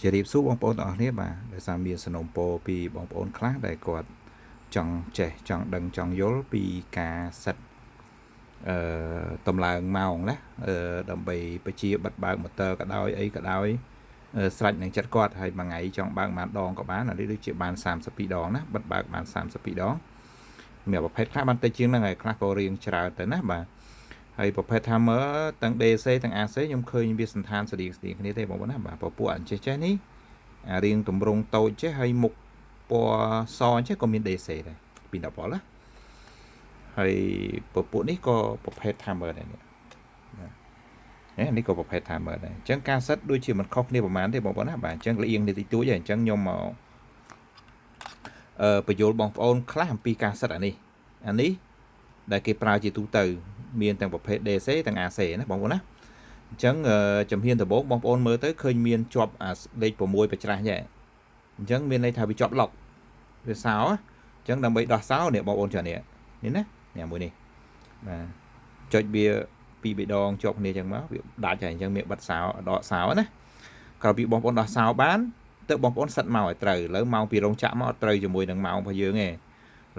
ជារៀបសួរបងប្អូនទាំងអស់គ្នាបាទដោយសារមានសំណូមពរពីបងប្អូនខ្លះដែលគាត់ចង់ចេះចង់ដឹងចង់យល់ពីការសិតអឺតម្លើងម៉ោងណាដើម្បីបញ្ជាបិទបើកម៉ូទ័រក៏ដោយអីក៏ដោយស្រេចនឹងចិត្តគាត់ហើយមួយថ្ងៃចង់បើកបានដងក៏បានអានេះដូចជាបាន32ដងណាបិទបើកបាន32ដងមានប្រភេទខ្លះបានតិចជាងហ្នឹងហើយខ្លះក៏រៀងច្រើនទៅណាបាទហើយប្រភេទ Hammer ទាំង DC ទាំង AC ខ្ញុំឃើញវាសន្តានស្តៀងគ្នាទេបងប្អូនណាបាទពពួកអញ្ចេះនេះរៀងតម្រង់តូចចេះហើយមុខពណ៌សអញ្ចេះក៏មាន DC ដែរពី10ប៉ុលណាហើយពពួកនេះក៏ប្រភេទ Hammer ដែរនេះនេះក៏ប្រភេទ Hammer ដែរអញ្ចឹងការសិតដូចជាមិនខុសគ្នាប្រហែលទេបងប្អូនណាបាទអញ្ចឹងលៀងនេះតិចតួចហើយអញ្ចឹងខ្ញុំមកបញ្យល់បងប្អូនខ្លះអំពីការសិតអានេះដែលគេប្រើជាទូទៅមានទាំងប្រភេទ DC ទាំង AC ណាបងប្អូនណាអញ្ចឹងជំហានដំបូងបងប្អូនមើលទៅឃើញមានជាប់លេខ6បច្ច្រាស់ចេះអញ្ចឹងមានន័យថាវាជាប់ឡុកវាសោអញ្ចឹងដើម្បីដោះសោនេះបងប្អូនចុះនេះណាមួយនេះបាទចុចវា2 ដងជាប់គ្នាអញ្ចឹងមកវាដាច់ហើយអញ្ចឹងមានបិទសោដកសោណាក្រោយពីបងប្អូនដោះសោបានទៅបងប្អូនសិតមកឲ្យត្រូវឥឡូវម៉ោងពីរោងចក្រមកអត់ត្រូវជាមួយនឹងម៉ោងរបស់យើងទេឥ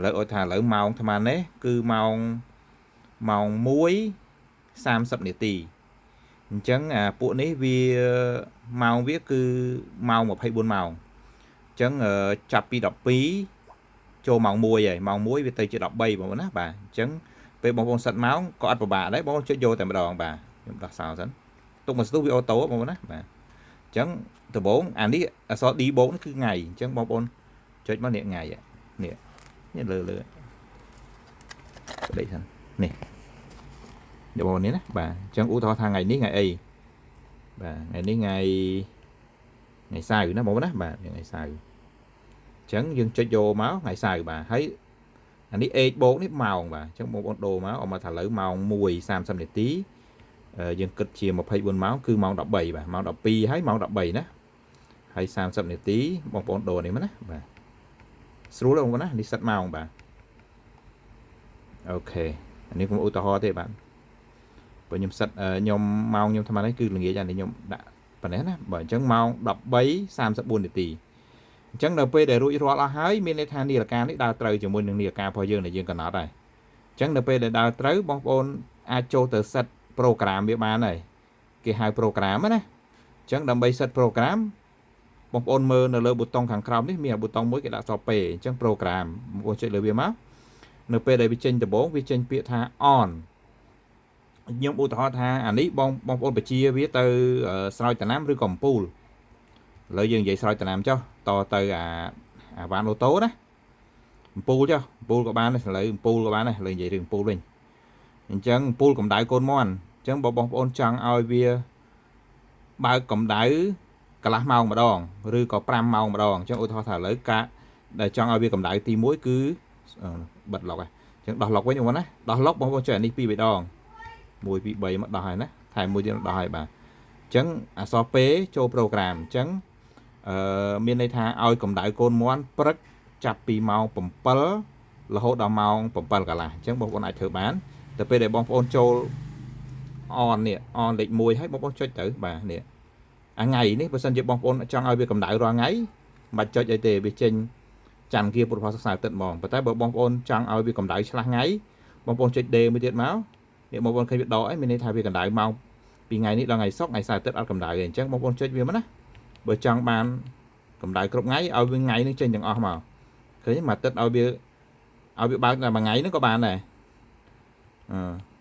ឡូវអត់ថាឥឡូវម៉ោងអាត្មានេះគឺម៉ោង1:30នាទីអញ្ចឹងពួកនេះវាម៉ោងវាគឺម៉ោង24ម៉ោងអញ្ចឹងចាប់ពី12ចូលម៉ោង1ហើយម៉ោង1វាទៅជា13បងប្អូនណាបាទអញ្ចឹងពេលបងប្អូនសិតម៉ោងក៏អត់ពិបាកដែរបងប្អូនចុចយកតែម្ដងបាទខ្ញុំដោះសោសិនទុកមកស្ទុះវាអូតូបងប្អូនណាបាទអញ្ចឹងដំបូងអានេះអក្សរ D បូកនេះគឺថ្ងៃអញ្ចឹងបងប្អូនចុចមកនេះថ្ងៃនេះលើដេកសិននេះបងប្អូននេះណាបាទអញ្ចឹងឧទាហរណ៍ថាថ្ងៃនេះថ្ងៃអីបាទថ្ងៃនេះថ្ងៃសៅរ៍ណាបងប្អូនណាបាទថ្ងៃសៅរ៍អញ្ចឹងយើងចុចយកមកថ្ងៃសៅរ៍បាទហើយអានេះ age បូកនេះម៉ោងបាទអញ្ចឹងបងប្អូនដូរមកអមថាឥឡូវម៉ោង1:30នាទីយើងគិតជា24ម៉ោងគឺម៉ោង13បាទម៉ោង12ហើយម៉ោង13ណាហើយ30នាទីបងប្អូនដូរនេះមកណាបាទស្រួលទេបងប្អូនណានេះសិតម៉ោងបាទអូខេអានេះខ្ញុំឧទាហរណ៍ទេបាទបើខ្ញុំសិតខ្ញុំម៉ោងខ្ញុំថ្មនេះគឺល្ងាចអានេះខ្ញុំដាក់ប៉ុណ្ណេះណាបើអញ្ចឹងម៉ោង13:34នាទីអញ្ចឹងនៅពេលដែលរួចរាល់អស់ហើយមានន័យថានាឡិកានេះដើរត្រូវជាមួយនឹងនាឡិការបស់យើងដែលយើងកំណត់ហើយអញ្ចឹងនៅពេលដែលដើរត្រូវបងប្អូនអាចចូលទៅ set program វាបានហើយគេហៅ program ណាអញ្ចឹងដើម្បី set program បងប្អូនមើលនៅលើប៊ូតុងខាងក្រោមនេះមានប៊ូតុងមួយគេដាក់សរពេអញ្ចឹង program បងប្អូនចុចលើវាមកនៅពេលដែលវាចេញដំបូងវាចេញពាក្យថា on ខ្ញុំឧទាហរណ៍ថាអានេះបងប្អូនបញ្ជាវាទៅស្រោចដំណាំឬក៏អំពូលឥឡូវយើងនិយាយស្រោចដំណាំចុះតទៅអាវ៉ាន់អូតូណាអំពូលចុះអំពូលក៏បានដែរឥឡូវអំពូលក៏បានដែរឥឡូវនិយាយរឿងអំពូលវិញអញ្ចឹងអំពូលកម្ដៅកូនមាន់អញ្ចឹងបងប្អូនចង់ឲ្យវាបើកកម្ដៅកន្លះម៉ោងម្ដងឬក៏5ម៉ោងម្ដងអញ្ចឹងឧទាហរណ៍ថាឥឡូវការដែលចង់ឲ្យវាកម្ដៅទី1គឺបិទឡុកហើយអញ្ចឹងដោះឡុកវិញបងប្អូនណាដោះឡុកបងប្អូនចុចអានេះ2 ដង1 2 3មកដោះហើយណាថែមមួយទៀតដោះហើយបាទអញ្ចឹងអក្សរ P ចូល program អញ្ចឹងមានន័យថាឲ្យកម្ដៅកូនមាន់ព្រឹកចាប់ពីម៉ោង7រហូតដល់ម៉ោង7កន្លះអញ្ចឹងបងប្អូនអាចធ្វើបានទៅពេលដែលបងប្អូនចូល on នេះ on លេខ1ហើយបងប្អូនចុចទៅបាទនេះថ្ងៃនេះបើសិនជាបងប្អូនចង់ឲ្យវាកម្ដៅរាល់ថ្ងៃមិនបាច់ចុចអីទេវាចេញច័ន្ទគាពុទ្ធផាសិក្សាទឹកហ្មងប៉ុន្តែបើបងប្អូនចង់ឲ្យវាកម្ដៅឆ្លាស់ថ្ងៃបងប្អូនចុច D មួយទៀតមកនេះបងប្អូនឃើញវាដកអីមានន័យថាវាកម្ដៅម៉ោងពីថ្ងៃនេះដល់ថ្ងៃសុក្រថ្ងៃសៅរ៍ទឹកអត់កម្ដៅទេអញ្ចឹងបងប្អូនចុចវាមកណាបើចង់បានកម្ដៅគ្រប់ថ្ងៃឲ្យវាថ្ងៃនេះចេញទាំងអស់មកឃើញមួយទឹកឲ្យវាបើកតែមួយថ្ងៃហ្នឹងក៏បានដែរ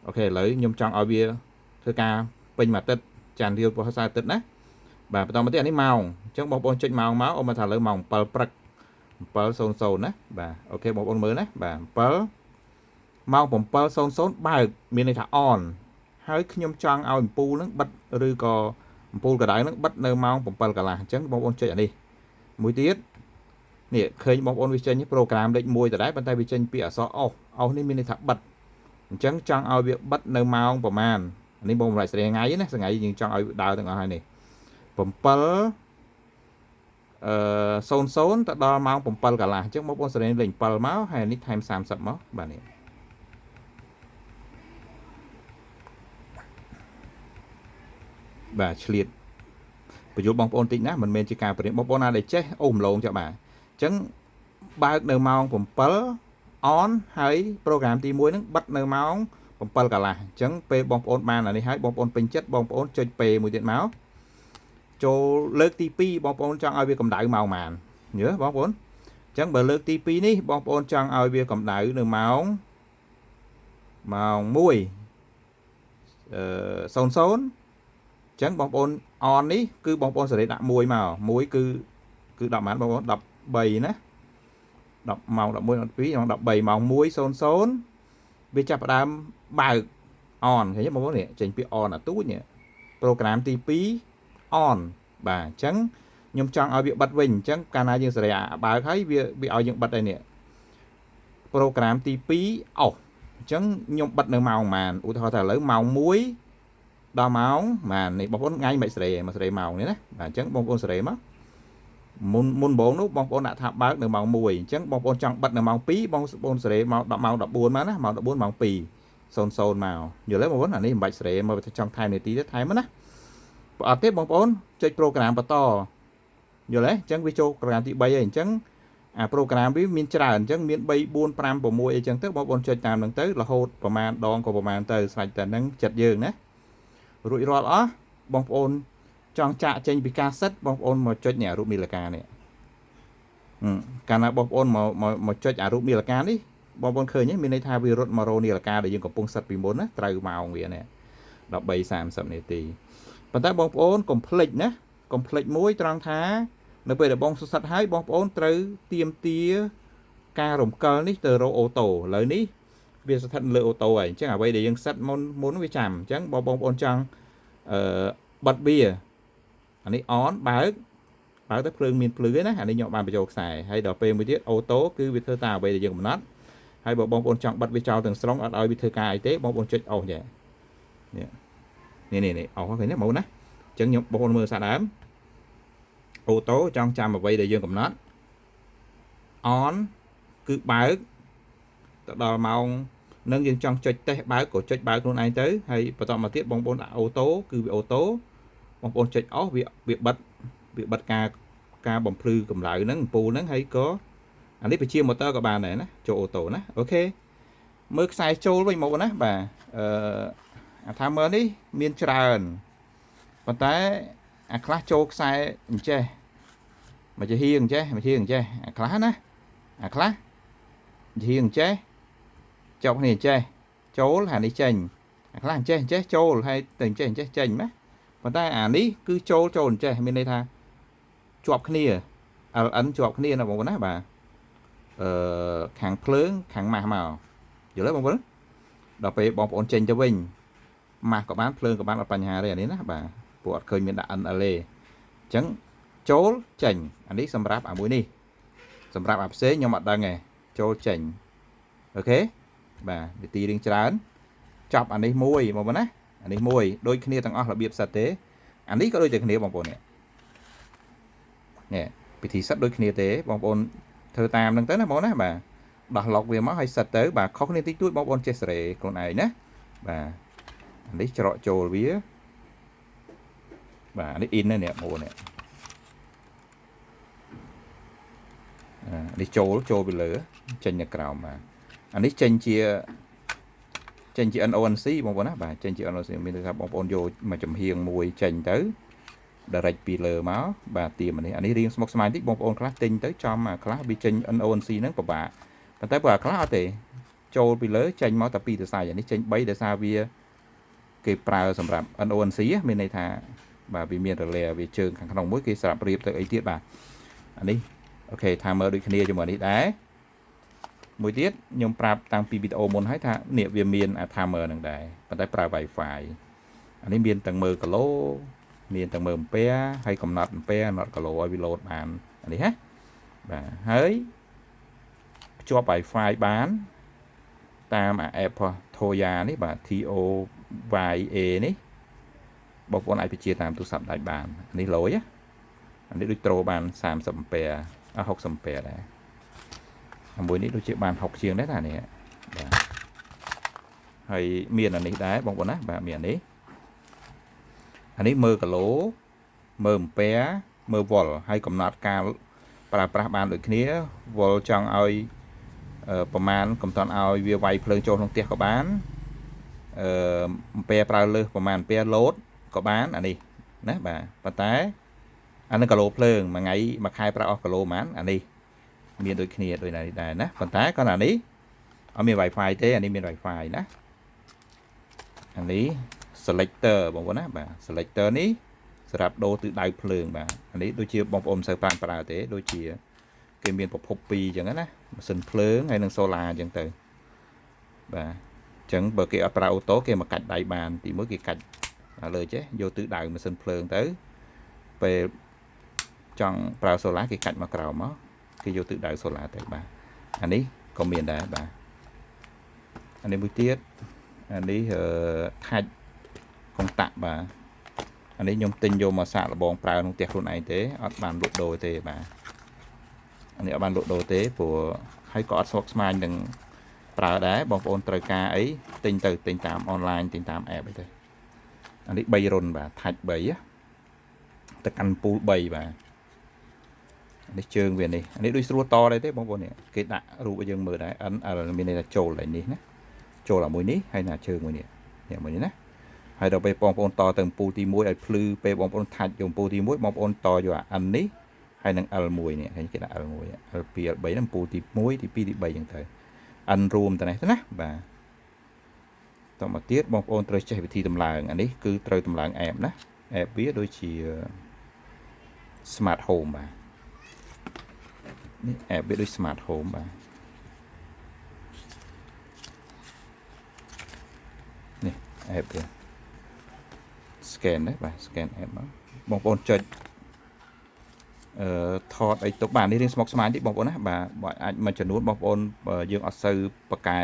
អូខេឥឡូវខ្ញុំចង់ឲ្យវាធ្វើការពេញមួយទឹកច័ន្ទរៀលពុទ្ធសៅរ៍ទឹកណាបាទបន្តមកទៀតអានេះម៉ោងអញ្ចឹងបងប្អូនចុចម៉ោងមកអមថាឥឡូវម៉ោង7ព្រឹក7:00ណាបាទអូខេបងប្អូនមើលណាបាទ7ម៉ោង7:00បើកមានន័យថា on ហើយខ្ញុំចង់ឲ្យអំពូលហ្នឹងបិទឬក៏អំពូលកដៅហ្នឹងបិទនៅម៉ោង7កន្លះអញ្ចឹងបងប្អូនចុចអានេះមួយទៀតនេះឃើញបងប្អូនវាចេញ program លេខ1ដដែលប៉ុន្តែវាចេញពីអក្សរ off នេះមានន័យថាបិទអញ្ចឹងចង់ឲ្យវាបិទនៅម៉ោងប្រហែលនេះបងមិនស្រេថ្ងៃណាថ្ងៃយើងចង់ឲ្យដើរទាំងអស់ហើយនេះ7:00ទៅដល់ម៉ោង7កន្លះអញ្ចឹងបងប្អូនស្រេលេខ7មកហើយនេះថែម30មកបាទនេះបាទឆ្លៀតប បញ្យល់បងប្អូនតិចណាមិនមែនជាការបរិញ្ញាបងប្អូនណាដែលចេះអូមឡងចាបាទអញ្ចឹងបើកនៅម៉ោង7 on ហើយ program ទី1ហ្នឹងបិទនៅម៉ោង7 កន្លះអញ្ចឹងពេលបងប្អូនបានអានេះហើយបងប្អូនពេញចិត្តបងប្អូនចុចពេលមួយទៀតមកចូលលើកទី2បងប្អូនចង់ឲ្យវាកម្ដៅម៉ោងប៉ុន្មានយល់បងប្អូនអញ្ចឹងបើលើកទី2នេះបងប្អូនចង់ឲ្យវាកម្ដៅនៅម៉ោង1 00 អញ្ចឹងបងប្អូន on នេះគឺបងប្អូនសេរីដាក់1មក1គឺ10ម៉ោងបងប្អូន13ណា10ម៉ោង11 12ម៉ោង13ម៉ោង1:00វាចាប់ផ្ដើមបើក on ឃើញទេបងប្អូននេះចេញពី on អាទូចនេះ program ទី2 on បាទអញ្ចឹងខ្ញុំចង់ឲ្យវាបិទវិញអញ្ចឹងកាលណាយើងសេរីបើកហើយវាឲ្យយើងបិទហើយនេះ program ទី2 off អញ្ចឹងខ្ញុំបិទនៅម៉ោងប៉ុន្មានឧទាហរណ៍ថាឥឡូវម៉ោង1ដល់ម៉ោងប៉ុន្មាននេះបងប្អូនថ្ងៃមិនសេរីមកសេរីម៉ោងនេះណាបាទអញ្ចឹងបងប្អូនសេរីមកមុនបងនោះបងប្អូនដាក់ថាបើកនៅម៉ោង1អញ្ចឹងបងប្អូនចង់បិទនៅម៉ោង2បងប្អូនសេរីមក10ម៉ោង14មកណាម៉ោង14ម៉ោង2:00មកយល់ទេបងប្អូនអានេះមិនបាច់សេរីមកចង់ថែមនាទីទេថែមមកណាបើអត់ទេបងប្អូនចុច program បន្តយល់ទេអញ្ចឹងវាចូល program ទី3ហើយអញ្ចឹងអា program វាមានច្រើនអញ្ចឹងមាន3 4 5 6អីចឹងទៅបងប្អូនចុចតាមហ្នឹងទៅរហូតប្រមាណដងក៏ប្រមាណទៅស្រេចតែហ្នឹងចិត្តយើងណារួចរាល់អស់បងប្អូនចង់ចាក់ចេញពីការសិតបងប្អូនមកចុចនេះរូបនាឡិកានេះកាលណាបងប្អូនមកចុចអារូបនាឡិកានេះបងប្អូនឃើញទេមានន័យថាវារត់មករោនាឡិកាដែលយើងកំពុងសិតពីមុនណាត្រូវម៉ោងវានេះ13:30 នាទីប៉ុន្តែបងប្អូនកុំភ្លេចណាកុំភ្លេចមួយត្រង់ថានៅពេលដែលបងសិតហើយបងប្អូនត្រូវទៀមទាការរំកិលនេះទៅរកអូតូឥឡូវនេះវាស្ថិតលើអូតូហើយអញ្ចឹងអ្វីដែលយើងសិតមុនវាចាំអញ្ចឹងបងប្អូនចង់បិទវាអានេះ on បើកទៅភ្លើងមានភ្លឺណាអានេះខ្ញុំបានបញ្ចូលខ្សែហើយដល់ពេលមួយទៀតអូតូគឺវាធ្វើតាមអ្វីដែលយើងកំណត់ហើយបើបងប្អូនចង់បិទវាចោលទាំងស្រុងអត់ឲ្យវាធ្វើការអីទេបងប្អូនចុច off នេះអស់ឃើញទេមកណាអញ្ចឹងខ្ញុំបងប្អូនមើលសាដើមអូតូចង់ចាំអ្វីដែលយើងកំណត់ on គឺបើកទៅដល់ម៉ោងនឹងយើងចង់ចុចតេស្តបើកក៏ចុចបើកខ្លួនឯងទៅហើយបន្តមកទៀតបងប្អូនដាក់អូតូគឺវាអូតូបងប្អូនចុច off វាបិទការបំភ្លឺកម្ដៅហ្នឹងអំពូលហ្នឹងហើយក៏អានេះបញ្ជាម៉ូទ័រក៏បានដែរណាចូលអូតូណាអូខេមើលខ្សែចូលវិញមកណាបាទអាថាមើលនេះមានច្រើនប៉ុន្តែអាខ្លះចូលខ្សែអញ្ចេះមកជាហៀងអញ្ចេះអាខ្លះណាអាខ្លះហៀងអញ្ចេះចុកនេះអញ្ចេះចូលហើយនេះចេញអាខ្លះអញ្ចេះចូលហើយទៅអញ្ចេះចេញណាប៉ុន្តែអានេះគឺចូលអញ្ចេះមានន័យថាជាប់គ្នា LN ជាប់គ្នាណាបងប្អូនណាបាទខាងភ្លើងខាងម៉ាស់មកយល់ទេបងប្អូនដល់ពេលបងប្អូនចេញទៅវិញម៉ាស់ក៏បានភ្លើងក៏បានអត់បញ្ហាទេអានេះណាបាទព្រោះអត់ឃើញមានដាក់ NLA អញ្ចឹងចូលចេញអានេះសម្រាប់អាមួយនេះសម្រាប់អាផ្សេងខ្ញុំអត់ដឹងទេចូលចេញអូខេបាទនាទីរៀងច្រើនចប់អានេះមួយបងប្អូនណាអានេះមួយដូចគ្នាទាំងអស់របៀបសិតទេអានេះក៏ដូចតែគ្នាបងប្អូននេះពិធីសិតដូចគ្នាទេបងប្អូនធ្វើតាមហ្នឹងទៅណាបងណាបាទដោះឡុកវាមកឲ្យសិតទៅបាទខុសគ្នាតិចតួចបងប្អូនចេះសេរីខ្លួនឯងណាបាទអានេះច្រកចូលវាបាទអានេះ in ណានេះបងនេះនេះចូលពីលើចេញនៅក្រោមបាទអានេះចេញជា NONC បងប្អូនណាបាទចេញជា NONC មានន័យថាបងប្អូនយកមកចំហៀងមួយចេញទៅ direct ពីលើមកបាទទៀមអានេះរៀងស្មុគស្មាញតិចបងប្អូនខ្លះទិញទៅចំអាខ្លះវាចេញ NONC ហ្នឹងពិបាកប៉ុន្តែបើអាខ្លះអត់ទេចូលពីលើចេញមកតែ2សរសៃអានេះចេញ3ដោយសារវាគេប្រើសម្រាប់ NONC មានន័យថាបាទវាមានរលាវាជើងខាងក្នុងមួយគេស្រាប់រៀបទៅអីទៀតបាទអានេះអូខេថាមើលដូចគ្នាជាមួយនេះដែរមួយទៀតខ្ញុំប្រាប់តាំងពីវីដេអូមុនហើយថានេះវាមានអា timer ហ្នឹងដែរប៉ុន្តែប្រើ Wi-Fi អានេះមានទាំងមើលគីឡូមានទាំងមើលអំពែហើយកំណត់អំពែកំណត់គីឡូឲ្យវាលោតបានអានេះណាបាទហើយភ្ជាប់ Wi-Fi បានតាមអា app Toya នេះបាទ TOYA នេះបងប្អូនអាចបញ្ជាតាមទូរស័ព្ទដៃបាននេះលុយអានេះដូចត្រូបាន30អំពែ60អំពែដែរមួយនេះដូចជាបាន60ជាងដែរតានេះបាទហើយមានអានេះដែរបងប្អូនណាបាទមានអានេះមើលគីឡូ មើលពែមើលវល់ហើយកំណត់ការប្រើប្រាស់បានដូចគ្នាវល់ចង់ឲ្យប្រមាណកំតន់ឲ្យវាវាយភ្លើងចូលក្នុងផ្ទះក៏បានពែប្រើលើសប្រមាណពែលោតក៏បានអានេះណាបាទប៉ុន្តែអានឹងគីឡូភ្លើងមួយថ្ងៃមួយខែប្រើអស់គីឡូប៉ុន្មានអានេះមានដូចគ្នាដូចនេះដែរណាប៉ុន្តែគាត់អានេះអត់មាន Wi-Fi ទេអានេះមាន Wi-Fi ណាអានេះ selector បងប្អូនណាបាទ selector នេះសម្រាប់ដូរទិសដៅភ្លើងបាទអានេះដូចជាបងប្អូនមិនសូវប្រើទេដូចជាគេមានប្រភព2អញ្ចឹងណាម៉ាស៊ីនភ្លើងហើយនិង solar អញ្ចឹងទៅបាទអញ្ចឹងបើគេអត់ប្រើអូតូគេមកកាច់ដៃបានទីមួយគេកាច់លើចេះយកទិសដៅម៉ាស៊ីនភ្លើងទៅពេលចង់ប្រើ solar គេកាច់មកក្រោមមកគេយកទិសដៅ solar ទៅបាទអានេះក៏មានដែរបាទអានេះមួយទៀតអានេះថាច់កុងតាក់បាទអានេះខ្ញុំទិញយកមកសាកល្បងប្រើក្នុងផ្ទះខ្លួនឯងទេអត់បានលក់ដូរទេបាទអានេះអត់បានលក់ដូរទេព្រោះហើយក៏អត់ស្មុគស្មាញនឹងប្រើដែរបងប្អូនត្រូវការអីទិញទៅទិញតាមអនឡាញទិញតាម app អីទៅអានេះ3រុនបាទថាច់3ទៅកាន់ពូល3បាទនេះជើងវានេះអានេះដូចស្រួលតដែរទេបងប្អូននេះគេដាក់រូបឲ្យយើងមើលដែរ NL មានន័យថាចូលតែនេះណាចូលអាមួយនេះហើយណាជើងមួយនេះមួយនេះណាហើយដល់ពេលបងប្អូនតទៅពូលទី1ឲ្យភ្លឺពេលបងប្អូនថាច់យកពូលទី1បងប្អូនតយកអា N នេះហើយនឹង L1 នេះហើយគេដាក់ L1 L2 L3 ហ្នឹងពូលទី1ទី2ទី3អញ្ចឹងទៅ N រួមតែនេះណាបាទតមកទៀតបងប្អូនត្រូវចេះវិធីតម្លើងអានេះគឺត្រូវតម្លើង app ណា app វាដូចជា smart home បាទនេះ app វាដូច smart home បាទនេះ app វា scan đấy បាទ scan app មកបងប្អូនចុចថតអីទុកបាទនេះរៀងស្មុគស្មាញតិចបងប្អូនណាបាទអាចមួយចំនួនបងប្អូនយើងអត់សូវបកែ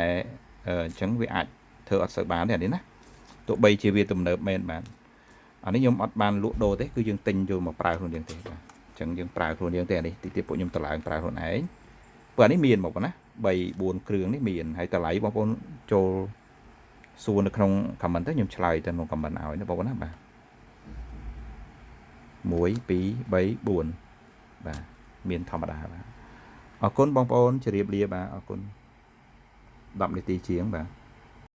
អញ្ចឹងវាអាចធ្វើអត់សូវបានទេអានេះណាទោះបីជាវាទំនើបមែនបាទអានេះខ្ញុំអត់បានលក់ដូរទេគឺយើងទិញយកមកប្រើខ្លួនយើងទេបាទអញ្ចឹងយើងប្រើខ្លួនយើងទេអានេះតិចទៀតពួកខ្ញុំតម្លើងប្រើខ្លួនឯងព្រោះអានេះមានបងប្អូនណា3 4គ្រឿងនេះមានហើយតម្លៃបងប្អូនចូលសួរនៅក្នុង comment ទៅខ្ញុំឆ្លើយទៅក្នុង comment ឲ្យណាបងប្អូនណាបាទ1 2 3 4បាទមានធម្មតាបាទអរគុណបងប្អូនជម្រាបលាបាទអរគុណ10នាទីជាងបាទ